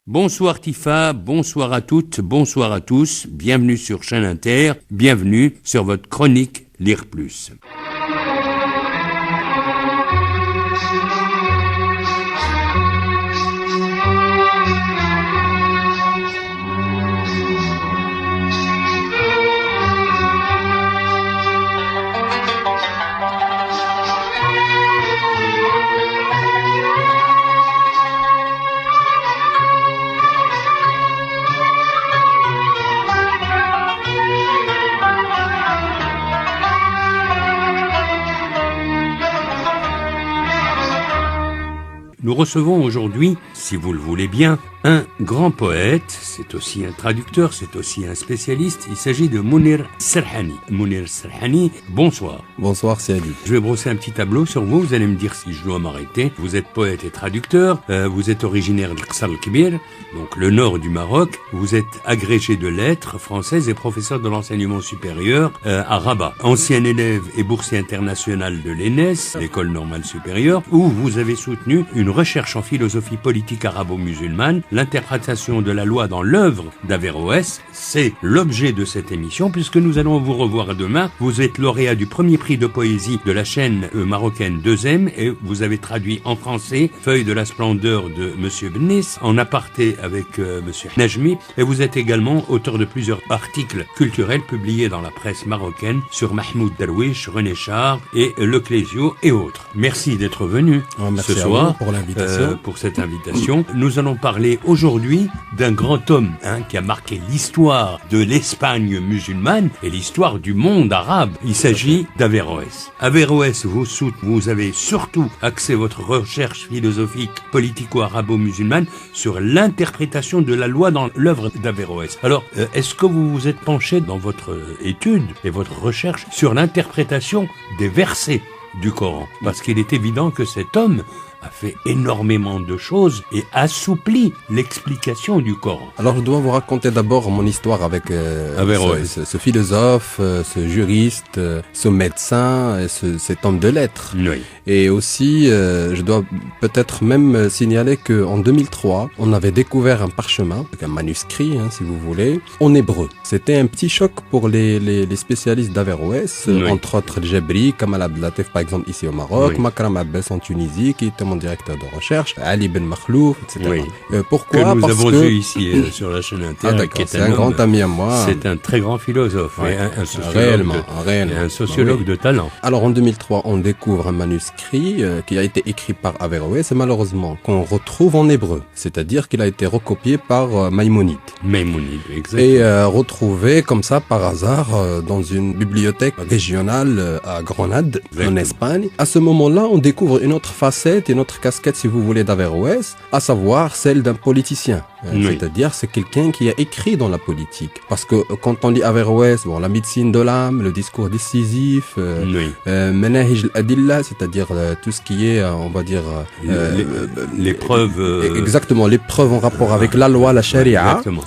Bonsoir Tifa, bonsoir à toutes, bonsoir à tous, bienvenue sur Chaîne Inter, bienvenue sur votre chronique Lire Plus. Nous recevons aujourd'hui, si vous le voulez bien, un grand poète, c'est aussi un traducteur, c'est aussi un spécialiste, il s'agit de Mounir Serhani. Mounir Serhani, bonsoir. Bonsoir Saadi. Je vais brosser un petit tableau sur vous, vous allez me dire si je dois m'arrêter. Vous êtes poète et traducteur, vous êtes originaire de Qsar el-Kbir, donc le nord du Maroc, vous êtes agrégé de lettres françaises et professeur de l'enseignement supérieur à Rabat. Ancien élève et boursier international de l'ENES, l'école normale supérieure, où vous avez soutenu une recherche en philosophie politique arabo-musulmane. L'interprétation de la loi dans l'œuvre d'Averroès, c'est l'objet de cette émission puisque nous allons vous revoir demain. Vous êtes lauréat du premier prix de poésie de la chaîne marocaine 2M et vous avez traduit en français Feuille de la splendeur de Monsieur Bennis, en aparté avec Monsieur Najmi, et vous êtes également auteur de plusieurs articles culturels publiés dans la presse marocaine sur Mahmoud Darwish, René Char et Le Clésio et autres. Merci d'être venu merci ce soir pour l'invitation. pour cette invitation. Nous allons parler aujourd'hui d'un grand homme qui a marqué l'histoire de l'Espagne musulmane et l'histoire du monde arabe. Il s'agit d'Averroès. Averroès, vous avez surtout axé votre recherche philosophique politico-arabo-musulmane sur l'interprétation de la loi dans l'œuvre d'Averroès. Alors, est-ce que vous vous êtes penché dans votre étude et votre recherche sur l'interprétation des versets du Coran? Parce qu'il est évident que cet homme a fait énormément de choses et assoupli l'explication du Coran. Alors je dois vous raconter d'abord mon histoire avec ce philosophe, ce juriste, ce médecin, cet homme de lettres. Oui. Et aussi, je dois peut-être même signaler qu'en 2003, on avait découvert un parchemin, un manuscrit, si vous voulez, en hébreu. C'était un petit choc pour les spécialistes d'Averroès, oui. Entre autres Djebri, Kamal Abdelatif par exemple ici au Maroc, Oui. Makram Abbas en Tunisie, qui était mon directeur de recherche, Ali Ben Makhlouf, etc. Oui. Pourquoi? Que nous Parce avons que... vu ici sur la chaîne Inter. Ah d'accord, c'est un grand ami à moi. C'est un très grand philosophe, Ouais. et un sociologue, Réellement. et un sociologue de talent. Alors en 2003, on découvre un manuscrit qui a été écrit par Averroès et malheureusement qu'on retrouve en hébreu, c'est-à-dire qu'il a été recopié par Maïmonide. Maïmonide, exactement. Et retrouvé comme ça par hasard dans une bibliothèque régionale à Grenade, en Espagne. À ce moment-là, on découvre une autre facette, une autre casquette, si vous voulez, d'Averroès, à savoir celle d'un politicien. Oui. C'est-à-dire, c'est quelqu'un qui a écrit dans la politique. Parce que quand on lit Averroès, bon, la médecine de l'âme, le discours décisif, Oui. Manahij al-Adilla, c'est-à-dire tout ce qui est, on va dire... Les preuves... Exactement, les preuves en rapport avec la loi, la charia. Exactement.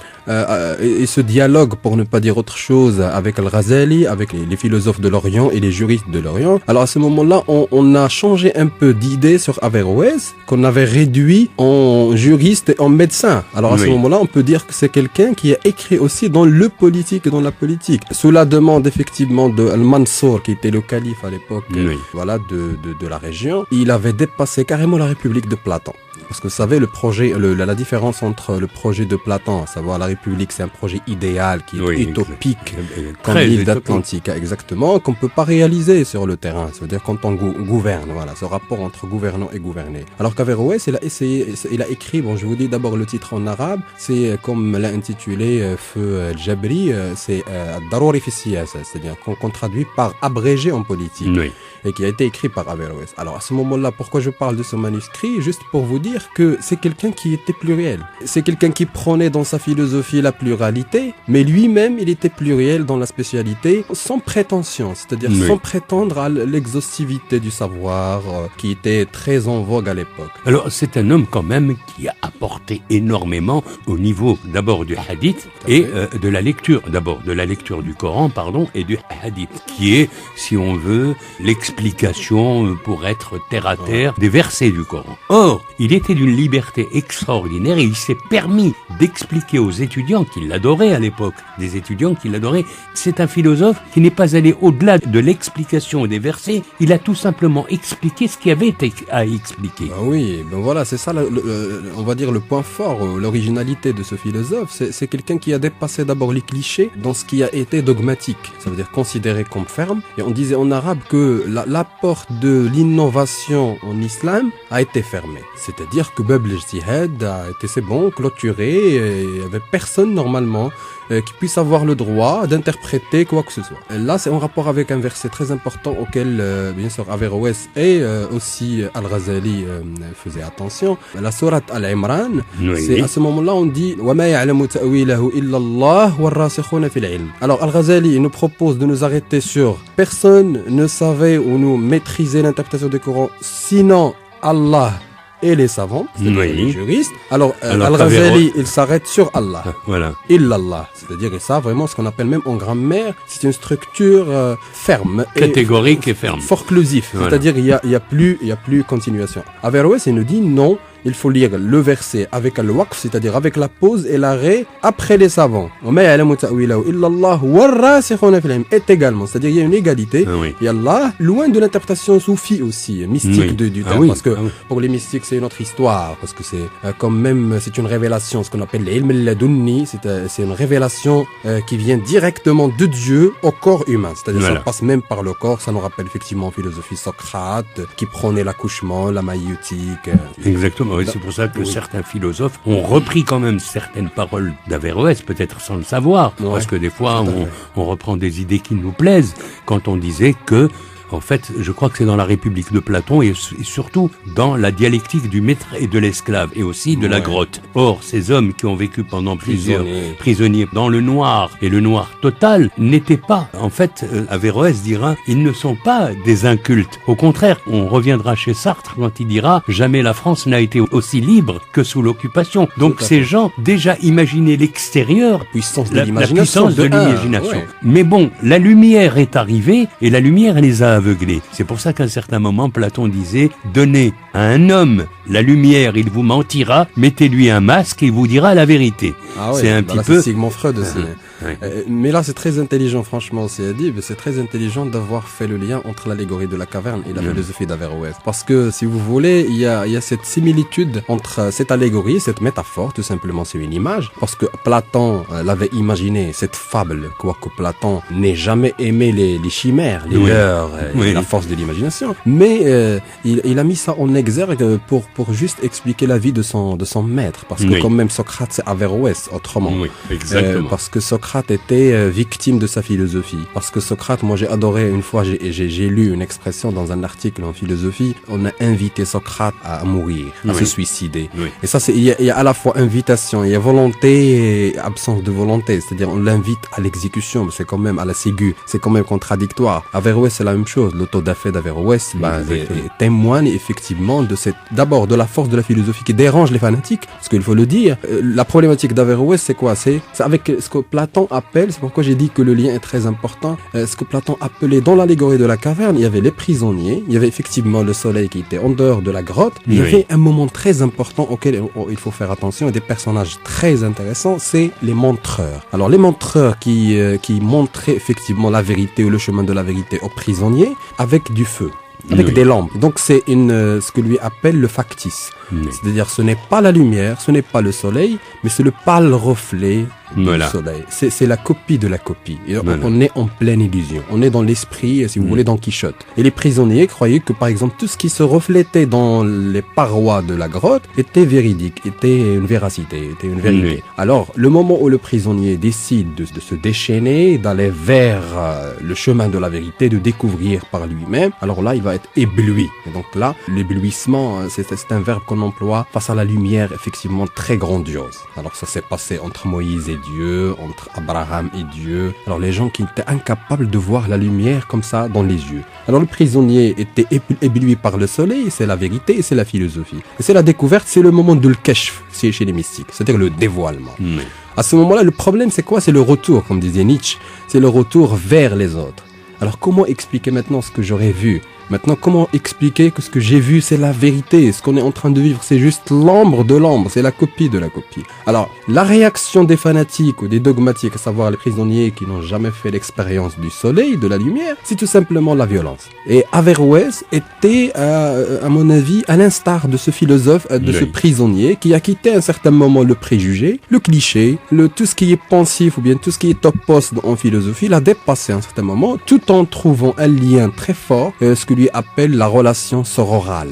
Et ce dialogue, pour ne pas dire autre chose, avec Al-Ghazali, avec les philosophes de l'Orient et les juristes de l'Orient. Alors à ce moment-là, on a changé un peu d'idée sur Averroès, qu'on avait réduit en juriste et en médecin. Alors à ce moment-là, on peut dire que c'est quelqu'un qui a écrit aussi dans le politique et dans la politique. Sous la demande effectivement de Al-Mansour, qui était le calife à l'époque, voilà, de la région, il avait dépassé carrément la République de Platon. Parce que vous savez, la différence entre le projet de Platon, à savoir la République, c'est un projet idéal qui est utopique, comme l'île d'Atlantique, exactement, qu'on peut pas réaliser sur le terrain. C'est-à-dire quand on gouverne, voilà, ce rapport entre gouvernant et gouverné. Alors qu'Averroès, il a écrit, bon, je vous dis d'abord le titre en arabe, c'est comme l'a intitulé Feu Djebri, c'est Darouri fi Siyasa, c'est-à-dire qu'on traduit par abrégé en politique. Oui. Et qui a été écrit par Averroès. Alors à ce moment-là, pourquoi je parle de ce manuscrit? Juste pour vous dire que c'est quelqu'un qui était pluriel. C'est quelqu'un qui prenait dans sa philosophie la pluralité, mais lui-même, il était pluriel dans la spécialité, sans prétention, c'est-à-dire sans prétendre à l'exhaustivité du savoir, qui était très en vogue à l'époque. Alors c'est un homme quand même qui a apporté apporté énormément au niveau d'abord du hadith et de la lecture. D'abord de la lecture du Coran, et du hadith, qui est, si on veut, l'explication pour être terre à terre des versets du Coran. Or, il était d'une liberté extraordinaire et il s'est permis d'expliquer aux étudiants qui l'adoraient à l'époque, des étudiants qui l'adoraient. C'est un philosophe qui n'est pas allé au-delà de l'explication des versets, il a tout simplement expliqué ce qu'il y avait à expliquer. Ah oui, ben voilà, c'est ça, on va dire le point fort, l'originalité de ce philosophe, c'est quelqu'un qui a dépassé d'abord les clichés dans ce qui a été dogmatique, ça veut dire considéré comme ferme, et on disait en arabe que la porte de l'innovation en islam a été fermée, c'est-à-dire que Bab al-Ijtihad a été, c'est bon, clôturé, et il n'y avait personne normalement qui puisse avoir le droit d'interpréter quoi que ce soit. Là, c'est en rapport avec un verset très important auquel, bien sûr, Averroès et aussi Al-Ghazali faisaient attention. La sourate Al-Imran, c'est à ce moment-là, on dit وَمَا يَعْلَمُ تَأْوِيلَهُ إِلَّا اللَّهُ وَالرَّاسِخُونَ فِي الْعِلْمِ. Alors, Al-Ghazali, il nous propose de nous arrêter sur personne ne savait ou nous maîtrisait l'interprétation du Coran, sinon Allah et les savants, c'est-à-dire les juristes. Alors Al-Ghazali, il s'arrête sur Allah. Voilà. Illallah, c'est-à-dire, et ça, vraiment, ce qu'on appelle même en grammaire, c'est une structure ferme. Catégorique et ferme. Forclusif. Voilà. C'est-à-dire, il y a plus continuation. Averroès, il nous dit non. Il faut lire le verset avec le waqf, c'est-à-dire avec la pause et l'arrêt après les savants. Est également, c'est-à-dire il y a une égalité. Et Allah, loin de l'interprétation soufie aussi, mystique du terme, parce que pour les mystiques c'est une autre histoire, parce que c'est comme même c'est une révélation, ce qu'on appelle l'ilm al-ladunni, c'est une révélation qui vient directement de Dieu au corps humain, c'est-à-dire ça passe même par le corps. Ça nous rappelle effectivement en philosophie Socrate qui prônait l'accouchement, la maïeutique. Exactement. Oui, c'est pour ça que certains philosophes ont repris quand même certaines paroles d'Averroès, peut-être sans le savoir, parce que des fois on reprend des idées qui nous plaisent, quand on disait que en fait, je crois que c'est dans la République de Platon et surtout dans la dialectique du maître et de l'esclave et aussi de la grotte. Or, ces hommes qui ont vécu pendant plusieurs prisonniers dans le noir et le noir total n'étaient pas, en fait, Averroès dira, ils ne sont pas des incultes. Au contraire, on reviendra chez Sartre quand il dira, jamais la France n'a été aussi libre que sous l'occupation. Donc ces gens déjà imaginaient l'extérieur, la puissance de l'imagination. Mais bon, la lumière est arrivée et la lumière les a aveuglés. C'est pour ça qu'à un certain moment, Platon disait « Donnez à un homme la lumière, il vous mentira, mettez-lui un masque et il vous dira la vérité. » C'est un petit peu... C'est Sigmund Freud aussi. Mais là, c'est très intelligent, franchement, c'est très intelligent d'avoir fait le lien entre l'allégorie de la caverne et la philosophie d'Averroès. Parce que, si vous voulez, il y a cette similitude entre cette allégorie, cette métaphore, tout simplement, c'est une image. Parce que Platon l'avait imaginé, cette fable, quoique Platon n'ait jamais aimé les chimères, les leurres, la force de l'imagination. Mais il a mis ça en exergue pour juste expliquer la vie de son maître. Parce que, quand même, Socrate, c'est Averroès, autrement. Oui, exactement. Parce que Socrate était victime de sa philosophie. Parce que Socrate, moi j'ai adoré, une fois j'ai lu une expression dans un article en philosophie, on a invité Socrate à mourir, à se suicider. Et ça, il y a à la fois invitation, il y a volonté et absence de volonté, c'est-à-dire on l'invite à l'exécution, c'est quand même à la ciguë, c'est quand même contradictoire. Averroès, c'est la même chose, l'autodafé d'Averroès témoigne effectivement d'abord de la force de la philosophie qui dérange les fanatiques, parce qu'il faut le dire, la problématique d'Averroès, c'est quoi? C'est avec ce que Platon appelle, c'est pourquoi j'ai dit que le lien est très important, ce que Platon appelait dans l'allégorie de la caverne, il y avait les prisonniers, il y avait effectivement le soleil qui était en dehors de la grotte, il y avait un moment très important auquel il faut faire attention, et des personnages très intéressants, c'est les montreurs. Alors les montreurs qui montraient effectivement la vérité ou le chemin de la vérité aux prisonniers avec du feu. Avec des lampes. Donc c'est ce que lui appelle le factice. C'est-à-dire ce n'est pas la lumière, ce n'est pas le soleil, mais c'est le pâle reflet du soleil. C'est la copie de la copie. Et on est en pleine illusion. On est dans l'esprit, si vous voulez, dans Quichotte. Et les prisonniers croyaient que, par exemple, tout ce qui se reflétait dans les parois de la grotte était véridique, était une véracité, était une vérité. Alors, le moment où le prisonnier décide de se déchaîner, d'aller vers le chemin de la vérité, de découvrir par lui-même, alors là, il va être ébloui. Et donc là, l'éblouissement, c'est un verbe qu'on emploie face à la lumière, effectivement, très grandiose. Alors ça s'est passé entre Moïse et Dieu, entre Abraham et Dieu. Alors les gens qui étaient incapables de voir la lumière comme ça dans les yeux. Alors le prisonnier était ébloui par le soleil, c'est la vérité et c'est la philosophie. Et c'est la découverte, c'est le moment de l'kashf, chez les mystiques, c'est-à-dire le dévoilement. Oui. À ce moment-là, le problème, c'est quoi? C'est le retour, comme disait Nietzsche, c'est le retour vers les autres. Alors comment expliquer maintenant ce que j'aurais vu? Maintenant, comment expliquer que ce que j'ai vu, c'est la vérité? Ce qu'on est en train de vivre, c'est juste l'ombre de l'ombre, c'est la copie de la copie. Alors, la réaction des fanatiques ou des dogmatiques, à savoir les prisonniers qui n'ont jamais fait l'expérience du soleil, de la lumière, c'est tout simplement la violence. Et Averroès était, à mon avis, à l'instar de ce philosophe, de ce prisonnier, qui a quitté à un certain moment le préjugé, le cliché, tout ce qui est pensif ou bien tout ce qui est topos en philosophie, l'a dépassé à un certain moment, tout en trouvant un lien très fort, ce que lui appelle la relation sororale.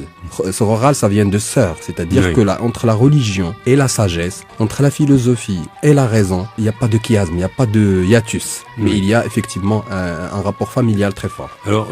Sororale, ça vient de sœur, c'est-à-dire que entre la religion et la sagesse, entre la philosophie et la raison, il n'y a pas de chiasme, il n'y a pas de hiatus, mais il y a effectivement un rapport familial très fort. Alors,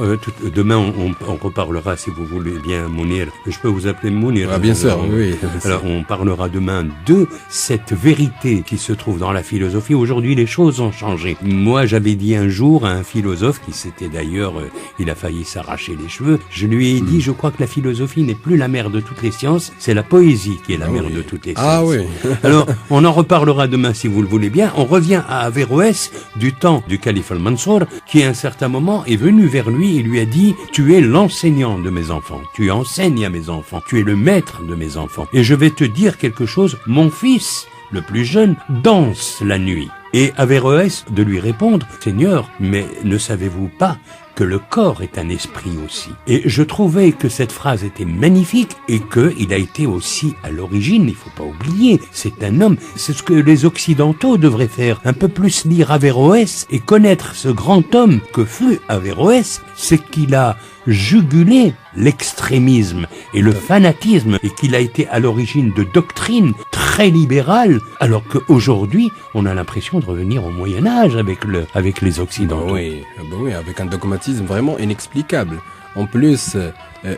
demain, on reparlera, si vous voulez bien, Mounir. Je peux vous appeler Mounir? Bien sûr, oui. Alors, on parlera demain de cette vérité qui se trouve dans la philosophie. Aujourd'hui, les choses ont changé. Moi, j'avais dit un jour à un philosophe qui s'était d'ailleurs, il a failli s'arracher les cheveux, je lui ai dit, je crois que la philosophie n'est plus la mère de toutes les sciences, c'est la poésie qui est la mère de toutes les sciences. Ah oui. Alors, on en reparlera demain si vous le voulez bien. On revient à Averroès du temps du calife al-Mansour, qui à un certain moment est venu vers lui et lui a dit « Tu es l'enseignant de mes enfants, tu enseignes à mes enfants, tu es le maître de mes enfants. Et je vais te dire quelque chose, mon fils, le plus jeune, danse la nuit. » Et Averroès de lui répondre « Seigneur, mais ne savez-vous pas que le corps est un esprit aussi ?» Et je trouvais que cette phrase était magnifique et qu'il a été aussi à l'origine, il faut pas oublier, c'est un homme. C'est ce que les Occidentaux devraient faire, un peu plus lire Averroès et connaître ce grand homme que fut Averroès, c'est qu'il a jugulé l'extrémisme et le fanatisme et qu'il a été à l'origine de doctrines très libérales, alors qu'aujourd'hui, on a l'impression de revenir au Moyen-Âge avec les Occidentaux. Oui, avec un dogmatisme vraiment inexplicable. En plus,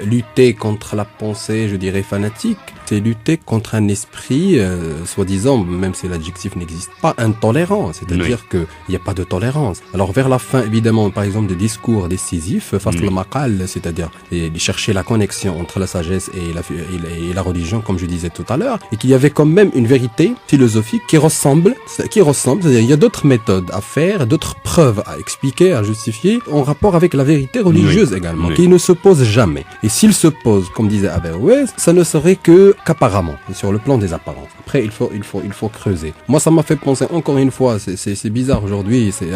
lutter contre la pensée, je dirais, fanatique, c'est lutter contre un esprit, soi-disant, même si l'adjectif n'existe pas, intolérant. C'est-à-dire qu'il n'y a pas de tolérance. Alors, vers la fin, évidemment, par exemple, des discours décisifs, face le maqal, c'est-à-dire de chercher la connexion entre la sagesse et la religion, comme je disais tout à l'heure, et qu'il y avait quand même une vérité philosophique qui ressemble, c'est-à-dire il y a d'autres méthodes à faire, d'autres preuves à expliquer, à justifier, en rapport avec la vérité religieuse également, qui ne se pose jamais. Et s'il se pose, comme disait Averroès, ça ne serait qu'apparemment, sur le plan des apparences. Après, il faut creuser. Moi, ça m'a fait penser, encore une fois, c'est bizarre aujourd'hui, c'est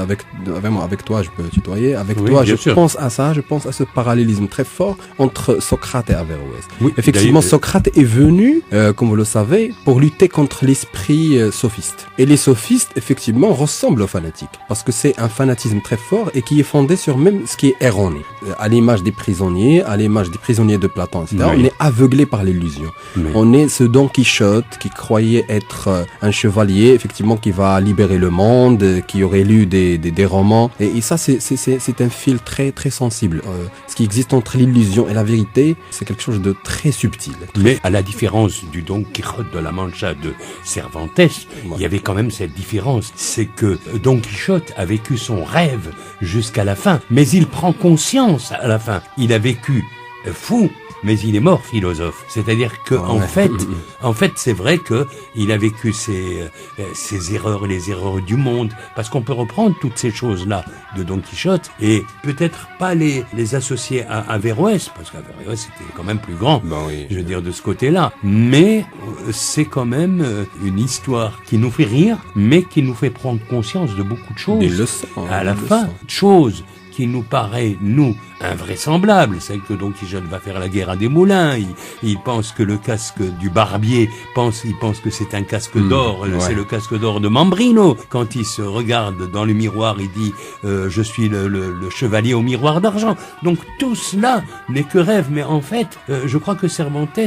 vraiment avec toi, je peux tutoyer, avec toi, je pense à ça, je pense à ce parallélisme très fort entre Socrate et Averroès. Oui, effectivement, Socrate est venu, comme vous le savez, pour lutter contre l'esprit sophiste. Et les sophistes, effectivement, ressemblent aux fanatiques, parce que c'est un fanatisme très fort et qui est fondé sur même ce qui est erroné. À l'image des prisonniers, à l'image des prisonniers de Platon, etc. On est aveuglé par l'illusion. On est ce Don Quichotte qui croyait être un chevalier, effectivement, qui va libérer le monde, qui aurait lu des romans. Et ça, c'est un fil très, très sensible. Ce qui existe entre l'illusion et la vérité, c'est quelque chose de très subtil. Mais à la différence du Don Quichotte de la Mancha de Cervantes, il y avait quand même cette différence. C'est que Don Quichotte a vécu son rêve jusqu'à la fin, mais il prend conscience à la fin. Il a vécu fou, mais il est mort philosophe. C'est-à-dire que en fait, c'est vrai que il a vécu ses erreurs, les erreurs du monde, parce qu'on peut reprendre toutes ces choses-là de Don Quichotte et peut-être pas les associer à Averroès, parce qu'Averroès c'était quand même plus grand, je veux dire de ce côté-là. Mais c'est quand même une histoire qui nous fait rire, mais qui nous fait prendre conscience de beaucoup de choses. Des leçons. À la fin, choses qui nous paraît, nous, invraisemblable. C'est que Don Quichotte va faire la guerre à des moulins. Il pense que le casque du barbier, il pense que c'est un casque d'or. C'est le casque d'or de Mambrino. Quand il se regarde dans le miroir, il dit je suis le chevalier au miroir d'argent. Donc tout cela n'est que rêve. Mais en fait, je crois que Cervantes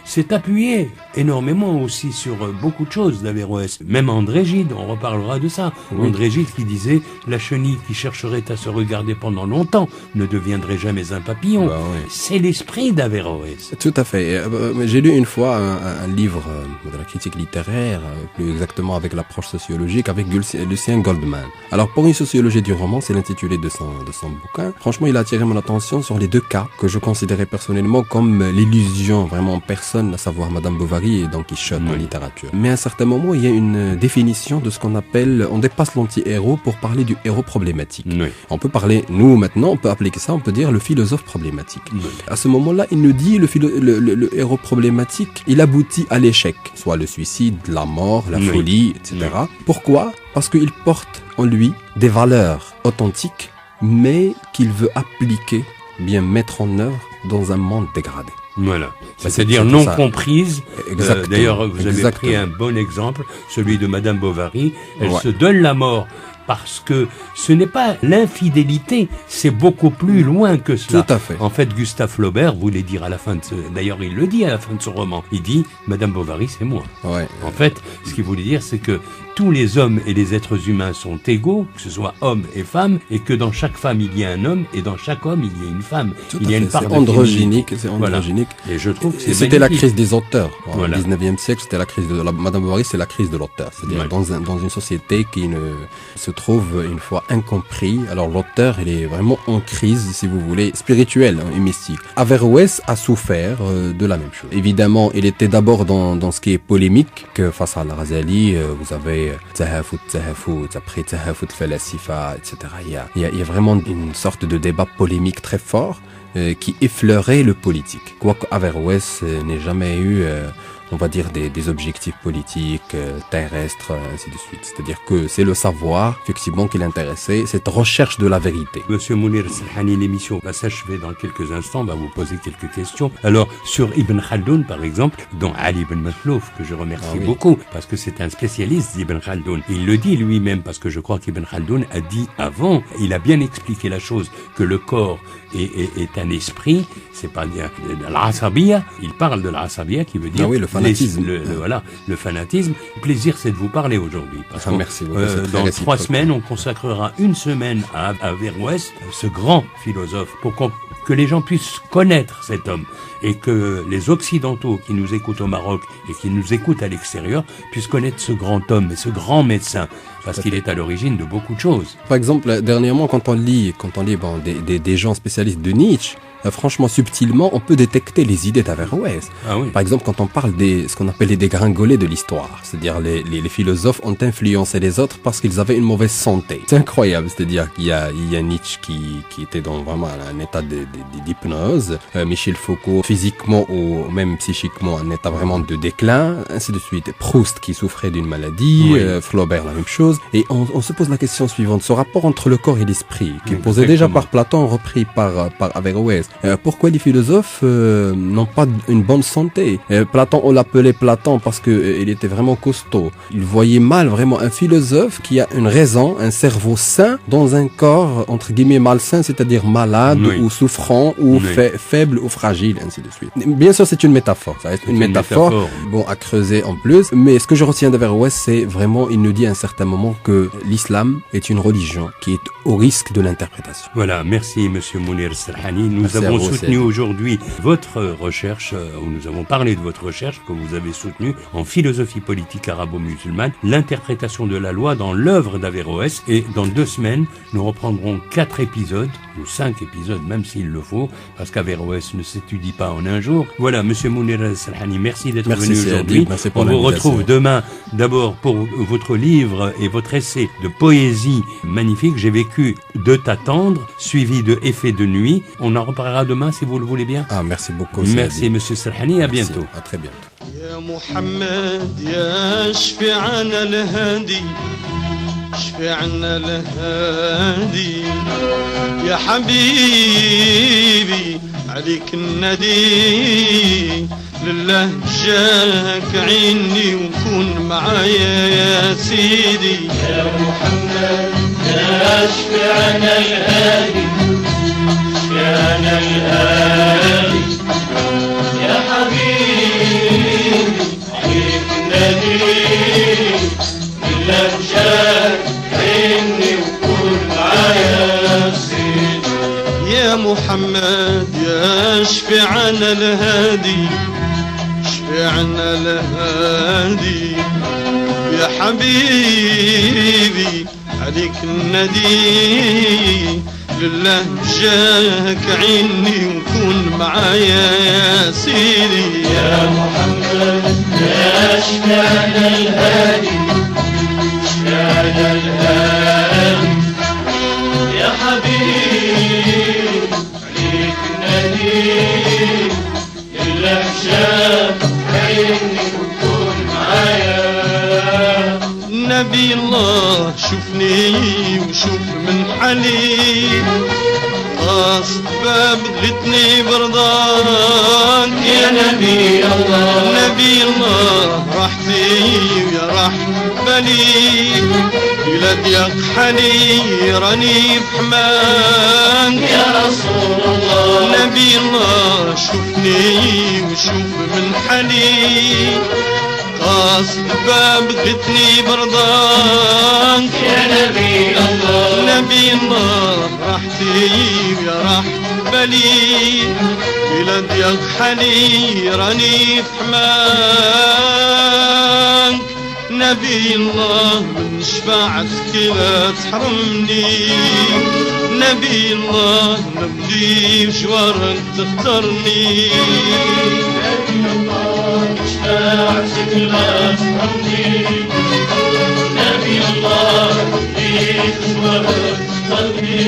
s'est appuyé énormément aussi sur beaucoup de choses d'Averroès. Même André Gide, on reparlera de ça. André Gide qui disait la chenille qui chercherait à se regarder pendant longtemps ne deviendrait jamais un papillon. C'est l'esprit d'Averroès. Tout à fait. J'ai lu une fois un livre de la critique littéraire, plus exactement avec l'approche sociologique, avec Lucien Goldman. Alors pour une sociologie du roman, c'est l'intitulé de son bouquin. Franchement, il a attiré mon attention sur les deux cas que je considérais personnellement comme l'illusion vraiment personnelle personne, à savoir Madame Bovary et Don Quichotte en littérature. Mais à un certain moment, il y a une définition de ce qu'on appelle, on dépasse l'anti-héros pour parler du héros problématique. Oui. On peut parler, nous maintenant, on peut appliquer ça, on peut dire le philosophe problématique. Oui. À ce moment-là, il nous dit le héros problématique, il aboutit à l'échec, soit le suicide, la mort, la folie, etc. Oui. Pourquoi ? Parce qu'il porte en lui des valeurs authentiques, mais qu'il veut appliquer, bien mettre en œuvre dans un monde dégradé. Voilà. Bah, C'est-à-dire c'est non ça. comprise. Exactement. D'ailleurs, vous avez Exactement. pris un bon exemple, celui de Madame Bovary. Elle Ouais. se donne la mort parce que ce n'est pas l'infidélité, c'est beaucoup plus loin que cela. Tout à fait. En fait, Gustave Flaubert voulait dire à la fin de d'ailleurs, il le dit à la fin de son roman. Il dit, Madame Bovary, c'est moi. Ouais. En fait, ce qu'il voulait dire, c'est que tous les hommes et les êtres humains sont égaux, que ce soit hommes et femmes, et que dans chaque femme, il y a un homme, et dans chaque homme, il y a une femme. Tout Il à y a fait. une part C'est de androgynique, féminité. c'est Voilà. androgynique. Et je trouve que c'est Et c'était la magnifique. crise des auteurs. Voilà. Au 19e siècle, c'était la crise de Madame Bovary, c'est la crise de l'auteur. C'est-à-dire Ouais. dans une société qui ne se trouve une fois incompris. Alors l'auteur, il est vraiment en crise, si vous voulez, spirituelle et mystique. Averroès a souffert de la même chose. Évidemment, il était d'abord dans ce qui est polémique, que face à Al-Ghazali, vous avez Tahafut, après Tahafut Falasifa, etc. Il y a vraiment une sorte de débat polémique très fort qui effleurait le politique. Quoique Averroès n'ait jamais eu, on va dire, des objectifs politiques, terrestres, ainsi de suite. C'est-à-dire que c'est le savoir, effectivement, qui l'intéressait, cette recherche de la vérité. Monsieur Mounir Selhani, l'émission va s'achever dans quelques instants, on va vous poser quelques questions. Alors, sur Ibn Khaldoun, par exemple, dont Ali ibn Makhlouf, que je remercie beaucoup, parce que c'est un spécialiste d'Ibn Khaldoun. Il le dit lui-même, parce que je crois qu'Ibn Khaldoun a dit avant, il a bien expliqué la chose, que le corps est un esprit, c'est pas bien l'asabiyya, il parle de l'asabiyya qui veut dire le fanatisme. Voilà, le fanatisme. Le plaisir, c'est de vous parler aujourd'hui. Parce que, merci beaucoup, c'est très dans réciproque. 3 semaines, on consacrera une semaine à Averroès, ce grand philosophe, pour que les gens puissent connaître cet homme et que les Occidentaux qui nous écoutent au Maroc et qui nous écoutent à l'extérieur puissent connaître ce grand homme et ce grand médecin, parce qu'il est à l'origine de beaucoup de choses. Par exemple, dernièrement, quand on lit des gens spécialistes de Nietzsche, franchement, subtilement, on peut détecter les idées d'Averroès. Ah oui. Par exemple, quand on parle ce qu'on appelle les dégringolés de l'histoire, c'est-à-dire les philosophes ont influencé les autres parce qu'ils avaient une mauvaise santé. C'est incroyable, c'est-à-dire qu'il y a Nietzsche qui était dans vraiment un état d'hypnose, Michel Foucault physiquement ou même psychiquement un état vraiment de déclin, ainsi de suite. Proust qui souffrait d'une maladie, Flaubert la même chose. Et on se pose la question suivante, ce rapport entre le corps et l'esprit, qui est posé déjà par Platon, repris par Averroès. Pourquoi les philosophes n'ont pas une bonne santé? Platon, on l'appelait Platon parce que il était vraiment costaud. Il voyait mal vraiment un philosophe qui a une raison, un cerveau sain dans un corps entre guillemets malsain, c'est-à-dire malade ou souffrant ou faible ou fragile, ainsi de suite. Bien sûr, c'est une métaphore. Ça reste une métaphore. Bon, à creuser en plus. Mais ce que je retiens d'Averroès, c'est vraiment, il nous dit à un certain moment que l'islam est une religion qui est au risque de l'interprétation. Voilà, merci Monsieur Mounir Selhani. Nous avons soutenu aujourd'hui votre recherche, où nous avons parlé de votre recherche que vous avez soutenue en philosophie politique arabo-musulmane, l'interprétation de la loi dans l'œuvre d'Averroès. Et dans 2 semaines, nous reprendrons 4 épisodes, ou 5 épisodes, même s'il le faut, parce qu'Averroès ne s'étudie pas en un jour. Voilà, Monsieur Mounir Selhani, merci d'être venu aujourd'hui. On vous retrouve demain, d'abord pour votre livre et votre essai de poésie magnifique, J'ai vécu de t'attendre, suivi de Effet de nuit. On en reparlera demain si vous le voulez bien. Ah, merci beaucoup. Merci Monsieur Selhani, à bientôt. À très bientôt. يا محمد يا شفيعنا الهادي شفيعنا الهادي يا حبيبي عليك الندي لله جاك عيني وكون معايا يا سيدي يا محمد يا شفيعنا الهادي شفيعنا الهادي يا حبيبي عليك النبي بالله جاك عيني وكون معايا سيدي يا محمد يا شفيعنا الهادي شفيعنا الهادي يا حبيبي عليك الندي لله جاك عيني وكون معايا يا سيدي يا محمد يا شفيعنا الهادي شفيعنا الهادي يا حبيب عليك النديم لله جاك عيني وكون معايا نبي الله شوفني وشوف من حالي قاصد باب غتني برضاك يا نبي الله نبي الله راحتي ويا راح بالي إلى ضيق حالي راني بحماك يا رسول الله نبي الله شوفني وشوف من حالي قاصد باب غتني برضاك يا نبي الله نبي الله راحتي ويا راح بالي إلى ضيق حالي راني بحماك نبي الله من شفاعتك لا تحرمني نبي الله نبدي بجوارك تختارني نبي الله شفاعتك لا تحرمني نبي الله ليك جوارك تختارني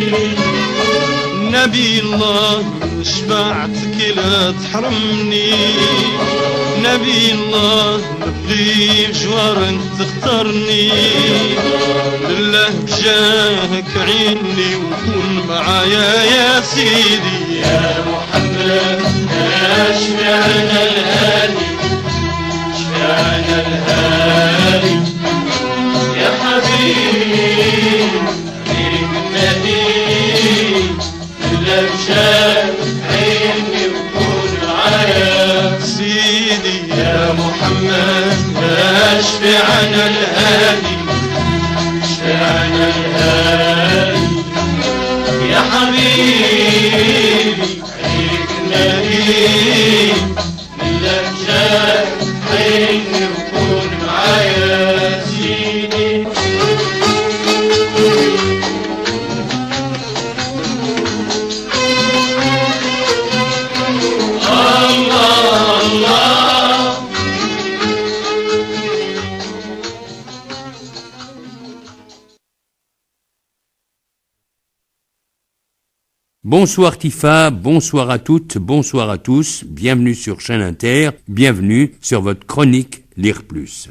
نبي الله من شفاعتك لا تحرمني نبي الله نبغي بجوارك تختارني لله بجاهك عيني وكون معايا يا سيدي يا محمد يا شفيعنا الهادي شفيعنا الهادي يا حبيب عليك النديم لله بجاهك عيني وكون معايا سيدي يا محمد يا شفيعنا الهادي شفيعنا الهادي يا حبيبي عليك النديم لله جاك عيني وكون معايا سيدي الله الله Bonsoir Tifa, bonsoir à toutes, bonsoir à tous, bienvenue sur Chaîne Inter, bienvenue sur votre chronique Lire Plus.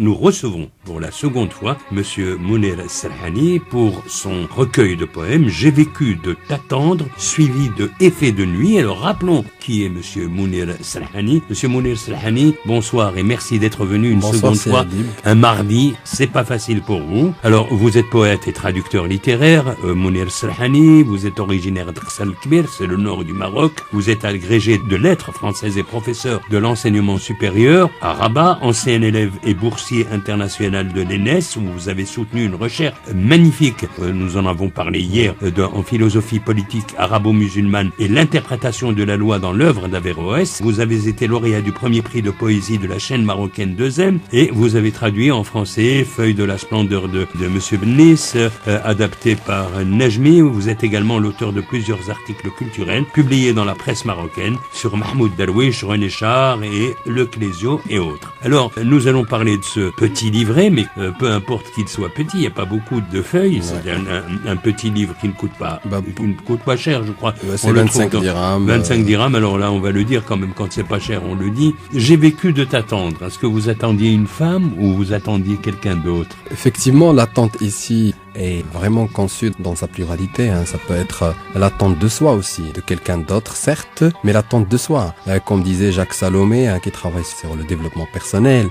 Nous recevons pour la seconde fois Monsieur Mounir Serhani pour son recueil de poèmes J'ai vécu de t'attendre, suivi de Effet de nuit. Alors rappelons qui est Monsieur Mounir Serhani. Monsieur Mounir Serhani, bonsoir et merci d'être venu une seconde fois. Un mardi, c'est pas facile pour vous. Alors vous êtes poète et traducteur littéraire, Mounir Serhani, vous êtes originaire d'Iqsal Kbir, c'est le nord du Maroc. Vous êtes agrégé de lettres françaises et professeur de l'enseignement supérieur à Rabat, ancien élève et boursier international de l'ENES, où vous avez soutenu une recherche magnifique, nous en avons parlé hier, en philosophie politique arabo-musulmane et l'interprétation de la loi dans l'œuvre d'Averroès. Vous avez été lauréat du premier prix de poésie de la chaîne marocaine 2M et vous avez traduit en français Feuille de la splendeur de Monsieur Bennis, adapté par Najmi. Vous êtes également l'auteur de plusieurs articles culturels publiés dans la presse marocaine sur Mahmoud Darwish, René Char et Le Clésio et autres. Alors, nous allons parler de ce petit livret, mais peu importe qu'il soit petit, il n'y a pas beaucoup de feuilles. Ouais. C'est un petit livre qui ne coûte pas, qui ne coûte pas cher, je crois. Ouais, c'est 25 dirhams. 25 dirhams, alors là, on va le dire quand même, quand c'est pas cher, on le dit. J'ai vécu de t'attendre. Est-ce que vous attendiez une femme ou vous attendiez quelqu'un d'autre? Effectivement, l'attente ici est vraiment conçu dans sa pluralité. Ça peut être l'attente de soi aussi, de quelqu'un d'autre, certes, mais l'attente de soi. Comme disait Jacques Salomé, qui travaille sur le développement personnel,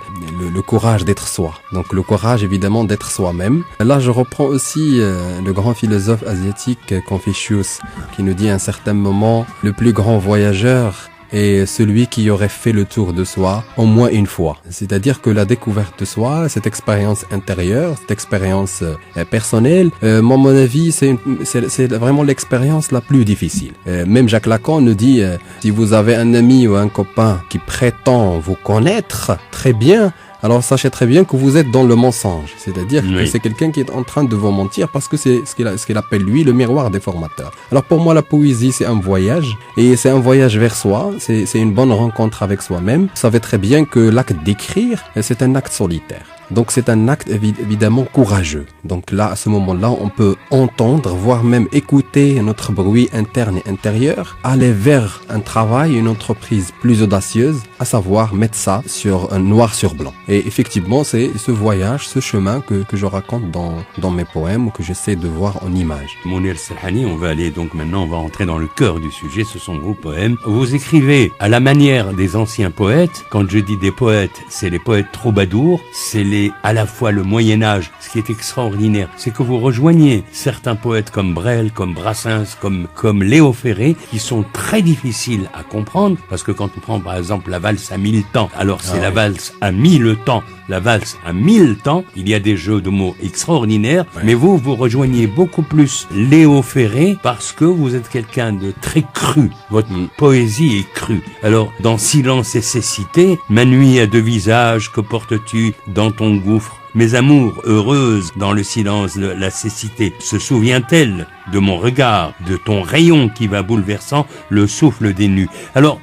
le courage d'être soi. Donc le courage, évidemment, d'être soi-même. Là, je reprends aussi le grand philosophe asiatique Confucius, qui nous dit à un certain moment, le plus grand voyageur est celui qui aurait fait le tour de soi au moins une fois. C'est-à-dire que la découverte de soi, cette expérience intérieure, cette expérience personnelle, à mon avis, c'est vraiment l'expérience la plus difficile. Même Jacques Lacan nous dit, si vous avez un ami ou un copain qui prétend vous connaître très bien, alors sachez très bien que vous êtes dans le mensonge. C'est-à-dire que c'est quelqu'un qui est en train de vous mentir parce que c'est ce qu'il appelle lui le miroir déformateur. Alors pour moi la poésie c'est un voyage et c'est un voyage vers soi, c'est une bonne rencontre avec soi-même. Vous savez très bien que l'acte d'écrire c'est un acte solitaire. Donc c'est un acte évidemment courageux. Donc là, à ce moment-là, on peut entendre, voire même écouter notre bruit interne et intérieur, aller vers un travail, une entreprise plus audacieuse, à savoir mettre ça sur un noir sur blanc. Et effectivement, c'est ce voyage, ce chemin que je raconte dans mes poèmes ou que j'essaie de voir en images. Mounir Serhani, on va aller donc maintenant, on va entrer dans le cœur du sujet, ce sont vos poèmes. Vous écrivez à la manière des anciens poètes. Quand je dis des poètes, c'est les poètes troubadours, c'est à la fois le Moyen-Âge. Ce qui est extraordinaire, c'est que vous rejoignez certains poètes comme Brel, comme Brassens, comme Léo Ferré, qui sont très difficiles à comprendre, parce que quand on prend par exemple la valse à 1000 temps, alors c'est la valse à 1000 temps, la valse à 1000 temps, il y a des jeux de mots extraordinaires, mais vous rejoignez beaucoup plus Léo Ferré, parce que vous êtes quelqu'un de très cru, votre poésie est crue. Alors, dans Silence et cécité, ma nuit a deux visages, que portes-tu dans ton gouffre? Mes amours heureuses dans le silence de la cécité, se souvient-elle de mon regard, de ton rayon qui va bouleversant le souffle des nus? Alors,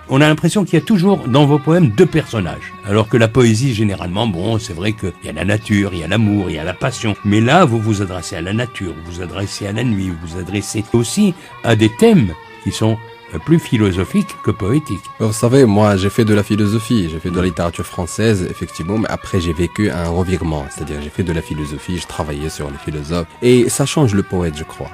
on a l'impression qu'il y a toujours dans vos poèmes deux personnages. Alors que la poésie, généralement, c'est vrai qu'il y a la nature, il y a l'amour, il y a la passion. Mais là, vous vous adressez à la nature, vous vous adressez à la nuit, vous vous adressez aussi à des thèmes qui sont plus philosophique que poétique. Vous savez, moi j'ai fait de la philosophie, j'ai fait de la littérature française, effectivement, mais après j'ai vécu un revirement, c'est-à-dire j'ai fait de la philosophie, je travaillais sur les philosophes, et ça change le poète, je crois.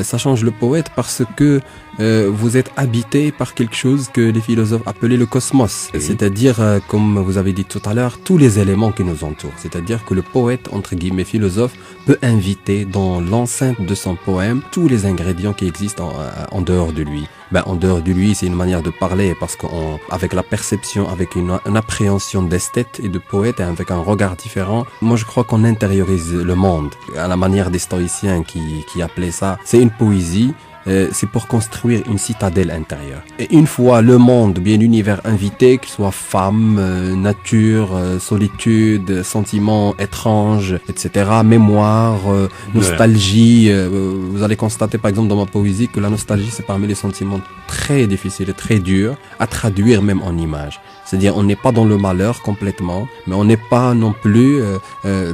Ça change le poète parce que vous êtes habité par quelque chose que les philosophes appelaient le cosmos. C'est-à-dire, comme vous avez dit tout à l'heure, tous les éléments qui nous entourent. C'est-à-dire que le poète, entre guillemets philosophe, peut inviter dans l'enceinte de son poème tous les ingrédients qui existent en dehors de lui. En dehors de lui, c'est une manière de parler parce qu'avec la perception, avec une appréhension d'esthète et de poète et avec un regard différent, moi je crois qu'on intériorise le monde. À la manière des stoïciens qui appelaient ça, c'est une poésie. C'est pour construire une citadelle intérieure. Et une fois le monde, bien l'univers invité, qu'il soit femme, nature, solitude, sentiments étranges, etc., mémoire, nostalgie, vous allez constater par exemple dans ma poésie que la nostalgie c'est parmi les sentiments très difficiles et très durs à traduire même en images. C'est-à-dire on n'est pas dans le malheur complètement, mais on n'est pas non plus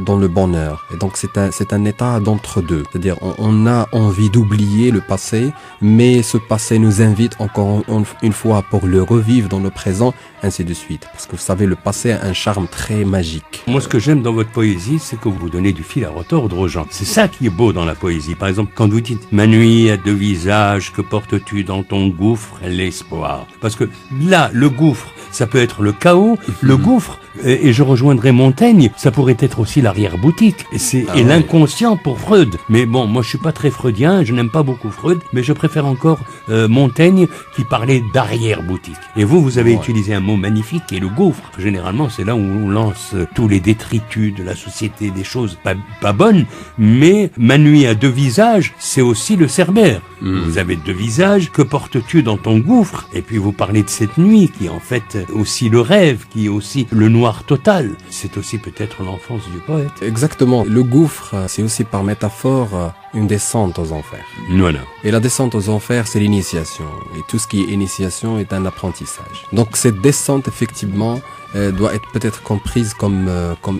dans le bonheur. Et donc c'est un état d'entre-deux. C'est-à-dire on a envie d'oublier le passé, mais ce passé nous invite encore une fois pour le revivre dans le présent, ainsi de suite. Parce que vous savez, le passé a un charme très magique. Moi, ce que j'aime dans votre poésie, c'est que vous donnez du fil à retordre aux gens. C'est ça qui est beau dans la poésie. Par exemple, quand vous dites « Ma nuit a deux visages, que portes-tu dans ton gouffre? L'espoir. » Parce que là, le gouffre, ça peut être le chaos, le gouffre, et je rejoindrai Montaigne, ça pourrait être aussi l'arrière-boutique, et l'inconscient pour Freud. Mais moi je suis pas très freudien, je n'aime pas beaucoup Freud, mais je préfère encore Montaigne qui parlait d'arrière-boutique. Et vous avez utilisé un mot magnifique qui est le gouffre. Généralement c'est là où on lance tous les détritus de la société, des choses pas bonnes, mais ma nuit a deux visages, c'est aussi le Cerbère. Vous avez deux visages, que portes-tu dans ton gouffre? Et puis vous parlez de cette nuit qui est en fait aussi le rêve, qui est aussi le noir total. C'est aussi peut-être l'enfance du poète. Exactement. Le gouffre, c'est aussi par métaphore une descente aux enfers. Voilà. Et la descente aux enfers, c'est l'initiation. Et tout ce qui est initiation est un apprentissage. Donc cette descente, effectivement, doit être peut-être comprise comme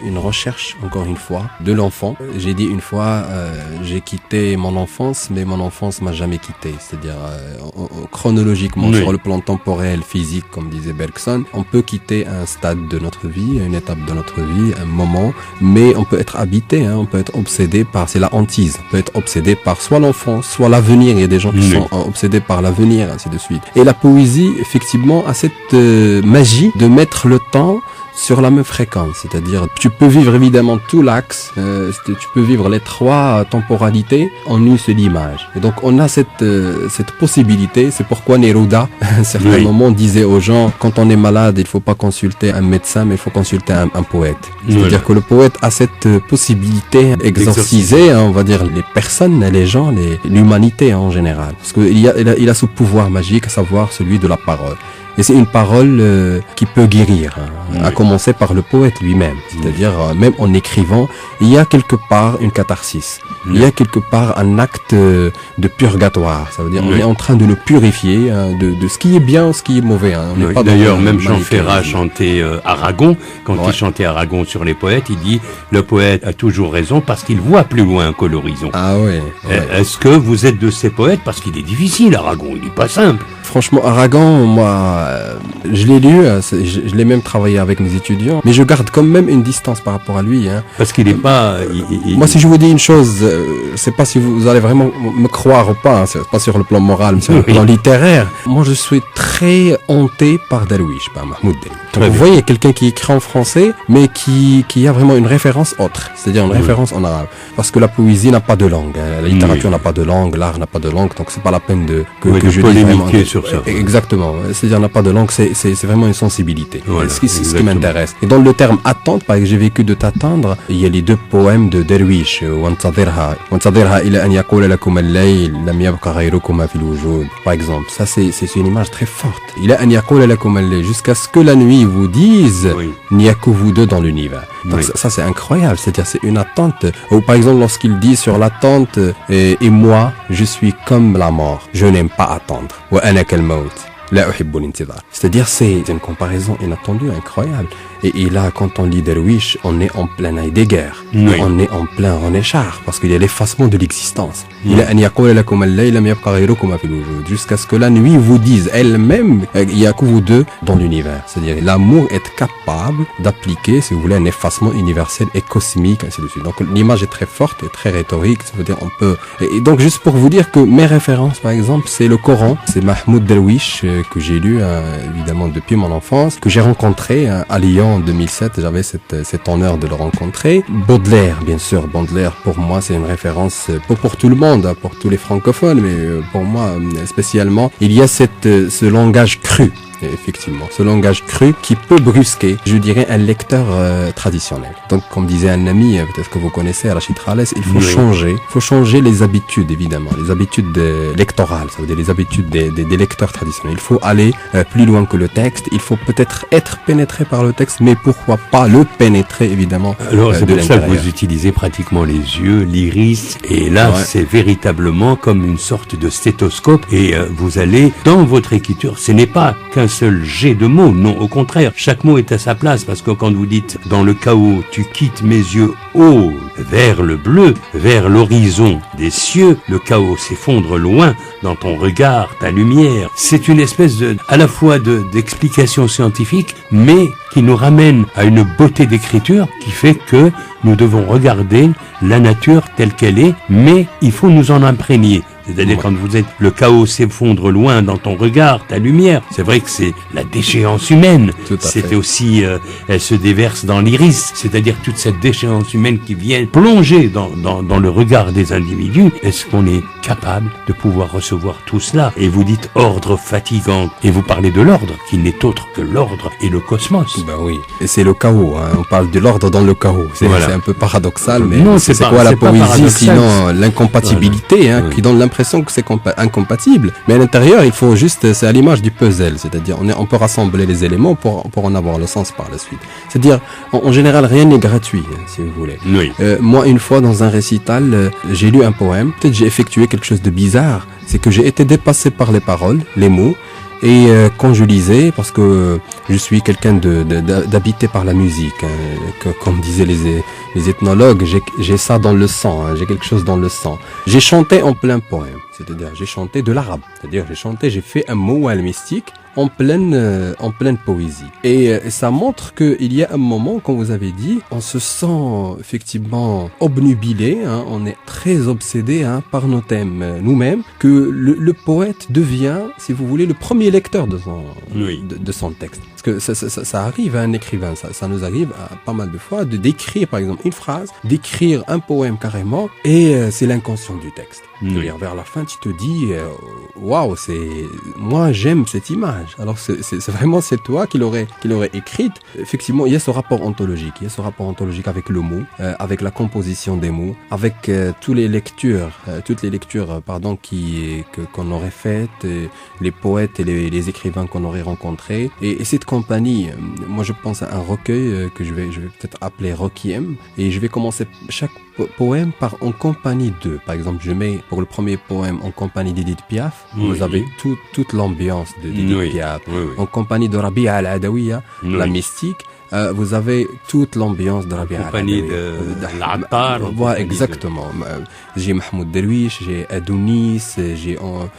une recherche, encore une fois, de l'enfant. J'ai dit une fois, j'ai quitté mon enfance, mais mon enfance m'a jamais quitté. C'est-à-dire, chronologiquement, sur le plan temporel, physique, comme disait Bergson, on peut quitter un stade de notre vie, une étape de notre vie, un moment, mais on peut être habité, on peut être obsédé par, c'est la hantise, on peut être obsédé par soit l'enfance, soit l'avenir. Il y a des gens qui sont obsédés par l'avenir, ainsi de suite. Et la poésie, effectivement, a cette magie de mettre le temps sur la même fréquence, c'est-à-dire tu peux vivre évidemment tout l'axe, tu peux vivre les trois temporalités en une seule image. Et donc on a cette possibilité. C'est pourquoi Neruda, à un certain moment, disait aux gens, quand on est malade, il faut pas consulter un médecin, mais il faut consulter un poète. C'est-à-dire que le poète a cette possibilité d'exorciser, on va dire, les personnes, les gens, l'humanité en général. Parce qu'il a ce pouvoir magique, à savoir celui de la parole. Et c'est une parole qui peut guérir, à commencer par le poète lui-même. C'est-à-dire, même en écrivant, il y a quelque part une catharsis. Il y a quelque part un acte de purgatoire. Ça veut dire, on est en train de le purifier de ce qui est bien, ce qui est mauvais. D'ailleurs, même Jean Ferrat chantait Aragon. Quand il chantait Aragon sur les poètes, il dit « Le poète a toujours raison parce qu'il voit plus loin que l'horizon. » Ah ouais. Est-ce que vous êtes de ces poètes? Parce qu'il est difficile, Aragon, il n'est pas simple. Franchement, Aragon, moi, je l'ai lu, je l'ai même travaillé avec mes étudiants, mais je garde quand même une distance par rapport à lui. Parce qu'il n'est pas... Moi, si je vous dis une chose, je sais pas si vous allez vraiment me croire ou pas, c'est pas sur le plan moral, mais sur le plan littéraire. Moi, je suis très hanté par Darwish, par Mahmoud Darwish. Vous voyez, quelqu'un qui écrit en français, mais qui a vraiment une référence autre, c'est-à-dire une référence en arabe. Parce que la poésie n'a pas de langue, la littérature n'a pas de langue, l'art n'a pas de langue, donc c'est pas la peine que je dise vraiment... sur ça. Exactement, c'est-à-dire n'a pas de langue, c'est vraiment une sensibilité. Voilà, c'est ce qui m'intéresse. Et dans le terme attendre, par exemple, j'ai vécu de t'attendre, il y a les deux poèmes de Derwish, Wantadirha ila an yaqula lakum al-layl lam yabqa ghayrukum fi al-wujud. Par exemple, ça c'est une image très forte. Ila an yaqula lakum al-layl, jusqu'à ce que la nuit vous dise, il n'y a que vous deux dans l'univers. Donc ça c'est incroyable, c'est-à-dire c'est une attente. Ou par exemple lorsqu'il dit sur l'attente, et moi je suis comme la mort, je n'aime pas attendre. Wa ana kal maut. C'est-à-dire c'est une comparaison inattendue, incroyable. Et là, quand on lit Derwish, on est en plein Heidegger, on est en plein René Char, parce qu'il y a l'effacement de l'existence. Jusqu'à ce que la nuit vous dise elle-même, il n'y a que vous deux dans l'univers. C'est-à-dire l'amour est capable d'appliquer, si vous voulez, un effacement universel et cosmique, ainsi de suite. Donc l'image est très forte et très rhétorique, ça veut dire on peut... Et donc juste pour vous dire que mes références, par exemple, c'est le Coran, c'est Mahmoud Derwish, que j'ai lu évidemment depuis mon enfance, que j'ai rencontré à Lyon en 2007, j'avais cet honneur de le rencontrer. Baudelaire, bien sûr, Baudelaire pour moi c'est une référence pour tout le monde, pour tous les francophones, mais pour moi spécialement, il y a ce langage cru. Effectivement, ce langage cru qui peut brusquer, je dirais, un lecteur traditionnel. Donc, comme disait un ami, peut-être que vous connaissez, Rachid Khales, il faut changer les habitudes, évidemment, les habitudes lectorales, ça veut dire les habitudes des lecteurs traditionnels. Il faut aller plus loin que le texte, il faut peut-être être pénétré par le texte, mais pourquoi pas le pénétrer, évidemment. Alors, c'est pour ça que vous utilisez pratiquement les yeux, l'iris, et là, c'est véritablement comme une sorte de stéthoscope, et vous allez, dans votre écriture, ce n'est pas qu'un seul jet de mots, non, au contraire, chaque mot est à sa place, parce que quand vous dites dans le chaos, tu quittes mes yeux hauts vers le bleu, vers l'horizon des cieux, le chaos s'effondre loin dans ton regard, ta lumière. C'est une espèce à la fois d'explication scientifique, mais qui nous ramène à une beauté d'écriture qui fait que nous devons regarder la nature telle qu'elle est, mais il faut nous en imprégner. C'est-à-dire quand vous êtes, le chaos s'effondre loin dans ton regard, ta lumière. C'est vrai que c'est la déchéance humaine. C'était aussi, elle se déverse dans l'iris. C'est-à-dire toute cette déchéance humaine qui vient plonger dans le regard des individus. Est-ce qu'on est capable de pouvoir recevoir tout cela? Et vous dites ordre fatigant. Et vous parlez de l'ordre, qui n'est autre que l'ordre et le cosmos. Ben oui. Et c'est le chaos, On parle de l'ordre dans le chaos. C'est un peu paradoxal, mais non, c'est quoi la poésie sinon l'incompatibilité, qui donne l'impression que c'est incompatible, mais à l'intérieur il faut juste, c'est à l'image du puzzle, c'est-à-dire on peut rassembler les éléments pour en avoir le sens par la suite. C'est-à-dire en général rien n'est gratuit, si vous voulez. Moi une fois dans un récital, j'ai lu un poème, peut-être j'ai effectué quelque chose de bizarre, c'est que j'ai été dépassé par les paroles, les mots, Et quand je lisais, parce que je suis quelqu'un d'habité par la musique, comme disaient les ethnologues, j'ai ça dans le sang, j'ai quelque chose dans le sang. J'ai chanté en plein poème, c'est-à-dire j'ai chanté de l'arabe, c'est-à-dire j'ai fait un mot mystique en pleine poésie. Et ça montre qu'il y a un moment, comme vous avez dit, on se sent effectivement obnubilé, on est très obsédé par nos thèmes nous-mêmes, que le poète devient, si vous voulez, le premier lecteur de son texte. Parce que ça arrive à un écrivain, ça nous arrive pas mal de fois d'écrire par exemple une phrase, d'écrire un poème carrément, et c'est l'inconscient du texte. C'est-à-dire vers la fin, tu te dis, waouh, moi j'aime cette image. Alors c'est vraiment c'est toi qui l'aurais écrite. Effectivement, il y a ce rapport ontologique, avec le mot, avec la composition des mots, avec toutes les lectures qu'on aurait faites, les poètes et les écrivains qu'on aurait rencontrés, et cette compagnie. Moi, je pense à un recueil que je vais peut-être appeler Requiem, et je vais commencer chaque poème en compagnie d'eux. Par exemple, je mets pour le premier poème en compagnie d'Edith Piaf. Vous avez toute l'ambiance d'Edith Piaf. En compagnie de Rabia al-Adawiya, la mystique. Vous avez toute l'ambiance de Rabia al-Adawiya. En compagnie de l'Attar. Voilà, exactement. J'ai Mahmoud Derwish, j'ai Adounis, j'ai en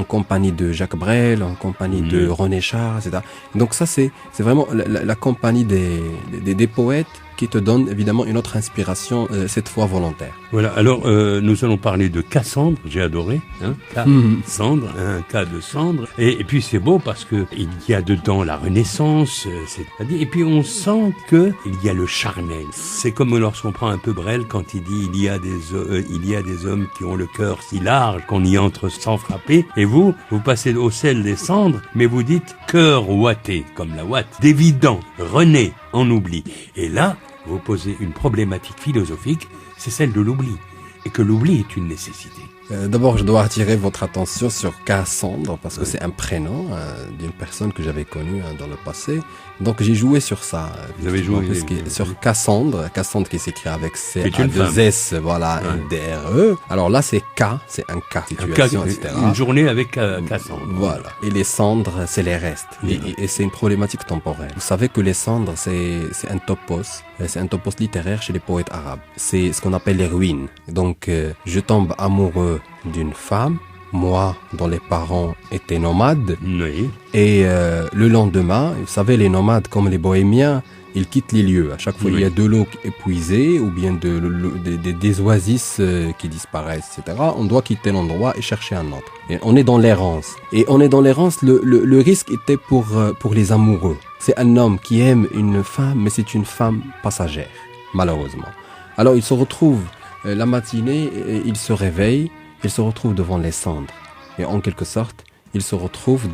compagnie de Jacques Brel, en compagnie de René Char, etc. Donc ça, c'est vraiment la compagnie des poètes qui te donne évidemment une autre inspiration, cette fois volontaire. Voilà, alors nous allons parler de Cassandre, j'ai adoré, Cassandre, un cas de cendre, et puis c'est beau parce que il y a dedans la Renaissance, c'est-à-dire, et puis on sent que il y a le charnel. C'est comme lorsqu'on prend un peu Brel quand il dit il y a des hommes qui ont le cœur si large qu'on y entre sans frapper, et vous passez au sel des cendres, mais vous dites cœur ouaté, comme la ouate, d'évident, rené, en oubli. Et là, vous posez une problématique philosophique, c'est celle de l'oubli, et que l'oubli est une nécessité. D'abord, je dois attirer votre attention sur Cassandre, parce que c'est un prénom d'une personne que j'avais connue dans le passé. Donc, j'ai joué sur ça. Vous avez joué sur Cassandre qui s'écrit avec C-A-2-S, voilà, D-R-E. Alors là, c'est K, c'est un K, situation, etc. Une journée avec Cassandre. Voilà. Et les cendres, c'est les restes. Et c'est une problématique temporelle. Vous savez que les cendres, c'est un topos. C'est un topos littéraire chez les poètes arabes. C'est ce qu'on appelle les ruines. Donc, je tombe amoureux d'une femme, moi dont les parents étaient nomades, et le lendemain, vous savez, les nomades comme les bohémiens, ils quittent les lieux. À chaque fois, il y a de l'eau épuisée ou bien des oasis qui disparaissent, etc. On doit quitter l'endroit et chercher un autre. Et on est dans l'errance. Et on est dans l'errance, le risque était pour les amoureux. C'est un homme qui aime une femme, mais c'est une femme passagère, malheureusement. Alors, il se retrouve la matinée, il se réveille, il se retrouve devant les cendres. Et en quelque sorte, il se retrouve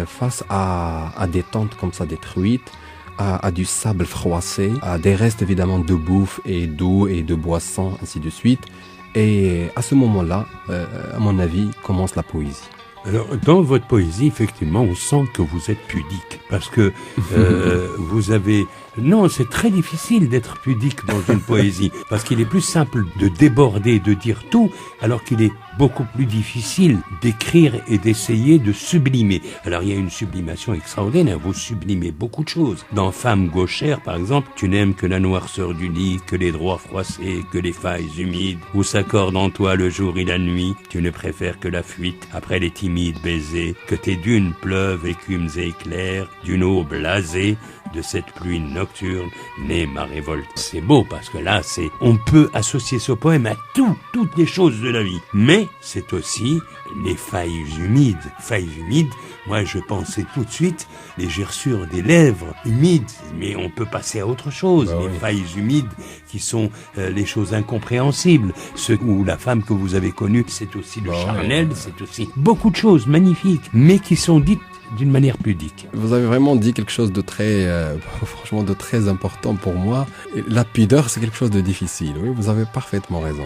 face à des tentes comme ça détruites, à du sable froissé, à des restes évidemment de bouffe et d'eau et de boissons, ainsi de suite. Et à ce moment-là, à mon avis, commence la poésie. Alors, dans votre poésie, effectivement, on sent que vous êtes pudique, parce que vous avez... Non, c'est très difficile d'être pudique dans une poésie, parce qu'il est plus simple de déborder, de dire tout, alors qu'il est beaucoup plus difficile d'écrire et d'essayer de sublimer. Alors, il y a une sublimation extraordinaire, vous sublimez beaucoup de choses. Dans Femme gauchère, par exemple, tu n'aimes que la noirceur du lit, que les droits froissés, que les failles humides, où s'accordent en toi le jour et la nuit, tu ne préfères que la fuite après les timides baisers, que tes dunes pleuvent, écumes et éclairs, d'une eau blasée, de cette pluie nocturne naît ma révolte. C'est beau parce que là, on peut associer ce poème à toutes les choses de la vie. Mais c'est aussi les failles humides. Failles humides, moi je pensais tout de suite les gerçures des lèvres humides, mais on peut passer à autre chose. Les failles humides qui sont les choses incompréhensibles. Ou la femme que vous avez connue, c'est aussi le charnel, c'est aussi beaucoup de choses magnifiques, mais qui sont dites d'une manière pudique. Vous avez vraiment dit quelque chose de très, franchement, de très important pour moi. La pudeur, c'est quelque chose de difficile. Oui, vous avez parfaitement raison.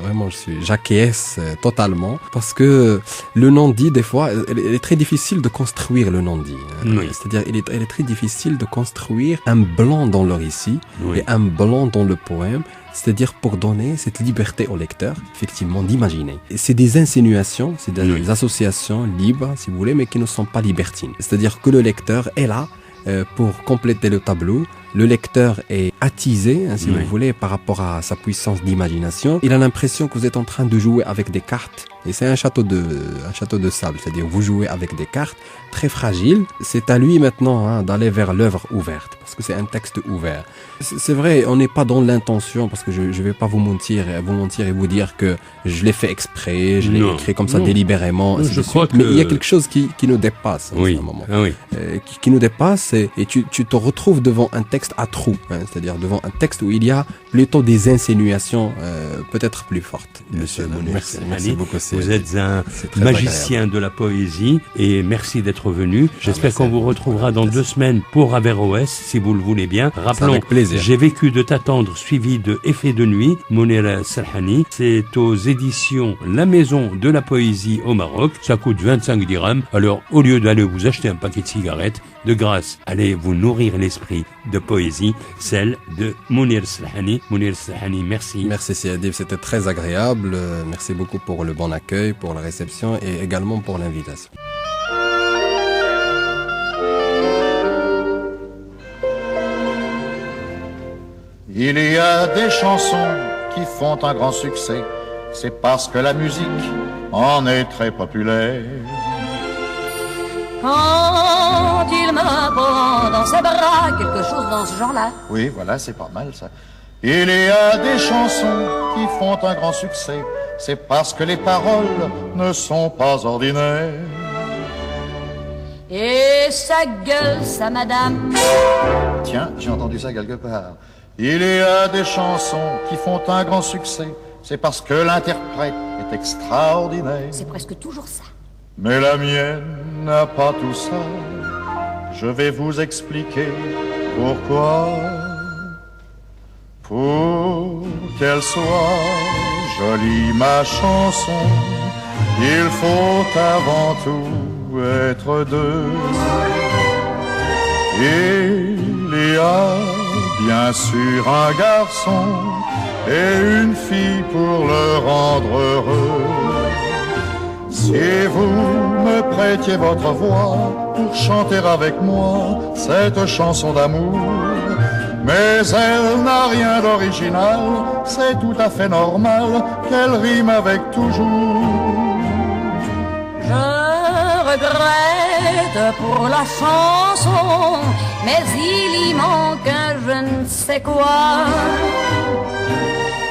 Vraiment, j'acquiesce totalement parce que le non-dit, des fois, il est très difficile de construire le non-dit. Oui. C'est-à-dire, il est très difficile de construire un blanc dans le récit et un blanc dans le poème. C'est-à-dire pour donner cette liberté au lecteur, effectivement, d'imaginer. C'est des insinuations, c'est des associations libres, si vous voulez, mais qui ne sont pas libertines. C'est-à-dire que le lecteur est là pour compléter le tableau. Le lecteur est attisé, si vous voulez, par rapport à sa puissance d'imagination. Il a l'impression que vous êtes en train de jouer avec des cartes. Et c'est un château de sable, c'est-à-dire vous jouez avec des cartes très fragiles. C'est à lui maintenant d'aller vers l'œuvre ouverte, parce que c'est un texte ouvert. C'est vrai, on n'est pas dans l'intention, parce que je vais pas vous mentir et vous dire que je l'ai fait exprès, je l'ai écrit comme ça délibérément. Non, je crois que... Mais il y a quelque chose qui nous dépasse en ce moment. Qui nous dépasse et tu te retrouves devant un texte à trous, c'est-à-dire devant un texte où il y a plutôt des insinuations peut-être plus fortes. Monsieur Mounir, merci beaucoup. Vous êtes un magicien de la poésie et merci d'être venu. J'espère qu'on vous retrouvera dans 2 semaines pour Averroès, si vous le voulez bien. Rappelons, J'ai vécu de t'attendre, suivi de Effet de nuit, Mounir Serhani. C'est aux éditions La Maison de la Poésie au Maroc. Ça coûte 25 dirhams. Alors, au lieu d'aller vous acheter un paquet de cigarettes, de grâce, allez vous nourrir l'esprit de poésie, celle de Mounir Serhani. Mounir Serhani, merci. Merci Siadib, c'était très agréable. Merci beaucoup pour le bon accueil, pour la réception et également pour l'invitation. Il y a des chansons qui font un grand succès, c'est parce que la musique en est très populaire. Quand il me prend dans ses bras, quelque chose dans ce genre-là. Oui, voilà, c'est pas mal ça. Il y a des chansons qui font un grand succès, c'est parce que les paroles ne sont pas ordinaires. Et ça gueule, ça madame. Tiens, j'ai entendu ça quelque part. Il y a des chansons qui font un grand succès, c'est parce que l'interprète est extraordinaire. C'est presque toujours ça. Mais la mienne n'a pas tout ça. Je vais vous expliquer pourquoi. Pour qu'elle soit jolie ma chanson, il faut avant tout être deux. Il y a bien sûr un garçon et une fille pour le rendre heureux. Si vous me prêtiez votre voix pour chanter avec moi cette chanson d'amour, mais elle n'a rien d'original, c'est tout à fait normal qu'elle rime avec toujours. Je regrette pour la chanson, mais il y manque un je ne sais quoi.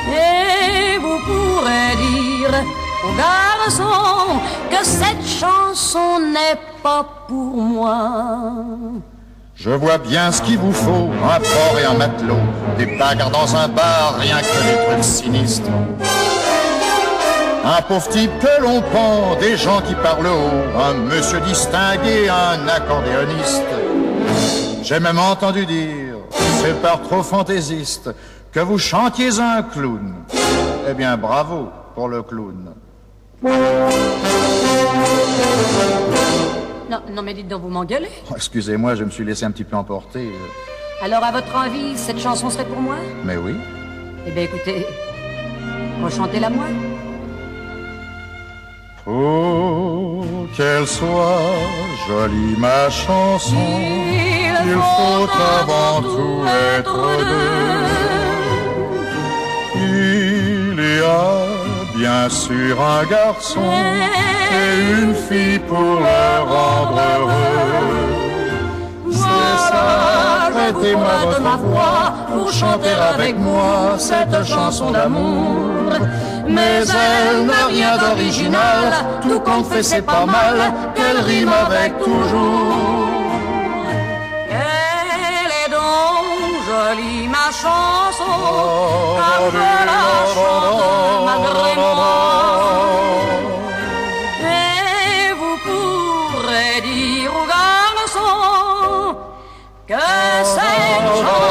Et vous pourrez dire aux garçons que cette chanson n'est pas pour moi. Je vois bien ce qu'il vous faut, un port et un matelot, des bagarres dans un bar, rien que des trucs sinistres. Un pauvre type que l'on pend, des gens qui parlent haut, un monsieur distingué, un accordéoniste. J'ai même entendu dire, c'est par trop fantaisiste, que vous chantiez un clown. Eh bien, bravo pour le clown. Non, mais dites donc, vous m'engueulez. Oh, excusez-moi, je me suis laissé un petit peu emporter. Alors, à votre avis, cette chanson serait pour moi? Mais oui. Eh bien, écoutez, rechantez-la moi. Pour qu'elle soit jolie ma chanson, il faut avant tout être deux. Il y a bien sûr un garçon et une fille pour le rendre heureux. C'est ça, prêtez-moi votre voix pour chanter avec moi cette chanson d'amour. Mais elle n'a rien d'original, tout compte fait c'est pas mal, qu'elle rime avec toujours. Elle est donc jolie ma chanson, car je la chante malgré moi. Et vous pourrez dire aux gars cette chanson